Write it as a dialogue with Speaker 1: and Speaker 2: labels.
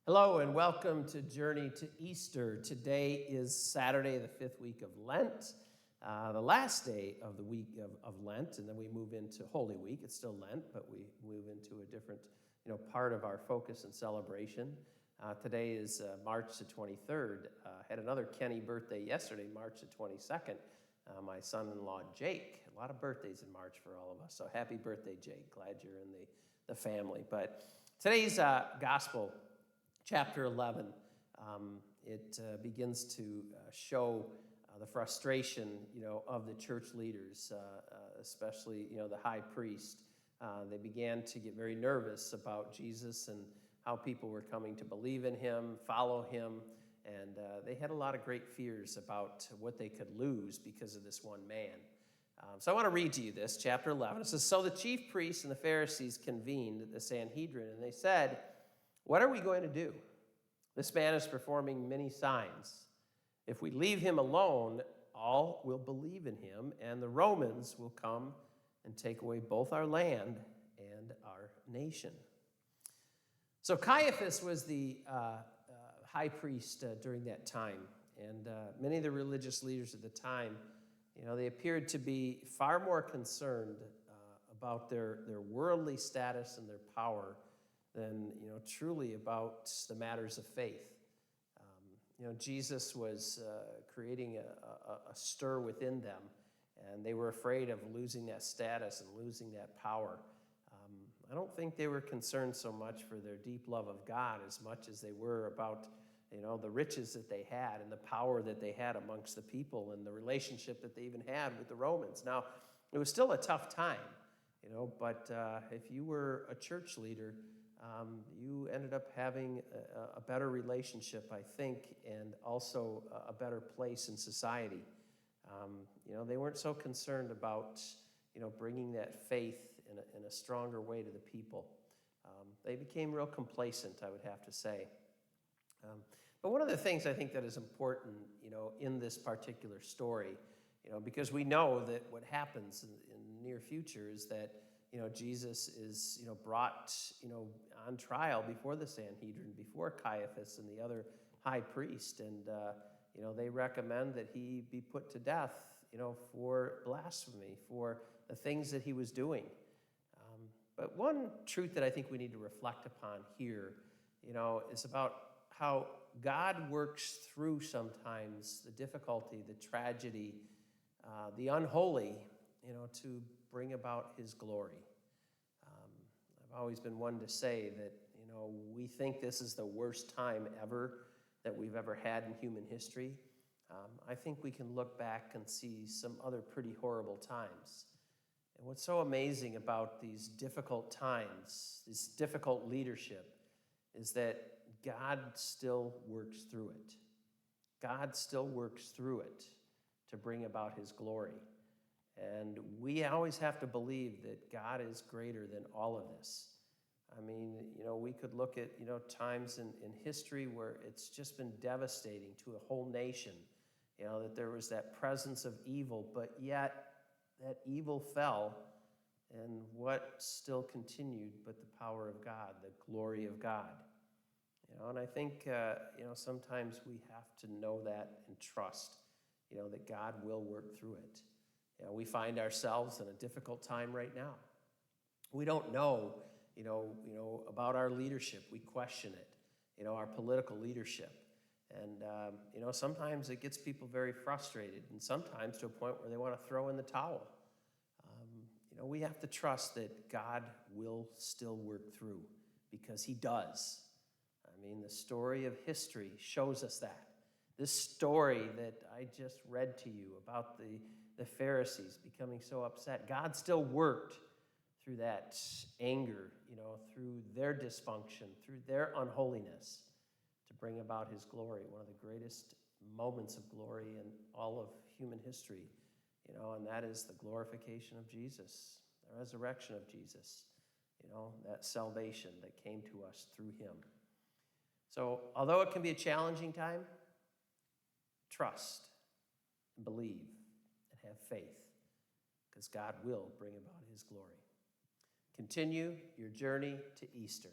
Speaker 1: Hello and welcome to Journey to Easter. Today is Saturday, the fifth week of Lent, the last day of the week of Lent, and then we move into Holy Week. It's still Lent, but we move into a different, part of our focus and celebration. Today is March the 23rd. Had another Kenny birthday yesterday, March the 22nd. My son-in-law Jake. A lot of birthdays in March for all of us. So happy birthday, Jake. Glad you're in the family. But today's gospel. Chapter 11, it begins to show the frustration, of the church leaders, especially, the high priest. They began to get very nervous about Jesus and how people were coming to believe in him, follow him, and they had a lot of great fears about what they could lose because of this one man. So I want to read to you this, chapter 11. It says, "So the chief priests and the Pharisees convened the Sanhedrin, and they said, 'What are we going to do? This man is performing many signs. If we leave him alone, all will believe in him, and the Romans will come and take away both our land and our nation.'" So Caiaphas was the high priest during that time, and many of the religious leaders at the time, they appeared to be far more concerned about their worldly status and their power than, truly about the matters of faith. Jesus was creating a stir within them, and they were afraid of losing that status and losing that power. I don't think they were concerned so much for their deep love of God as much as they were about, the riches that they had and the power that they had amongst the people and the relationship that they even had with the Romans. Now, it was still a tough time, but if you were a church leader, you ended up having a better relationship, I think, and also a better place in society. They weren't so concerned about, bringing that faith in a stronger way to the people. They became real complacent, I would have to say. But one of the things I think that is important, in this particular story, because we know that what happens in the near future is that, Jesus is, brought, on trial before the Sanhedrin, before Caiaphas and the other high priest. And, they recommend that he be put to death, for blasphemy, for the things that he was doing. But one truth that I think we need to reflect upon here, is about how God works through sometimes the difficulty, the tragedy, the unholy, to bring about his glory. I've always been one to say that, we think this is the worst time ever that we've ever had in human history. I think we can look back and see some other pretty horrible times. And what's so amazing about these difficult times, this difficult leadership, is that God still works through it. God still works through it to bring about his glory. And we always have to believe that God is greater than all of this. I mean, we could look at, times in history where it's just been devastating to a whole nation, that there was that presence of evil, but yet that evil fell, and what still continued but the power of God, the glory of God. And I think, sometimes we have to know that and trust, that God will work through it. We find ourselves in a difficult time right now. We don't know, about our leadership. We question it, our political leadership. And, sometimes it gets people very frustrated, and sometimes to a point where they want to throw in the towel. We have to trust that God will still work through, because he does. I mean, the story of history shows us that. This story that I just read to you about the Pharisees becoming so upset, God still worked through that anger, through their dysfunction, through their unholiness, to bring about his glory, one of the greatest moments of glory in all of human history, and that is the glorification of Jesus, the resurrection of Jesus, that salvation that came to us through him. So, although it can be a challenging time, trust, and believe, and have faith, because God will bring about his glory. Continue your journey to Easter.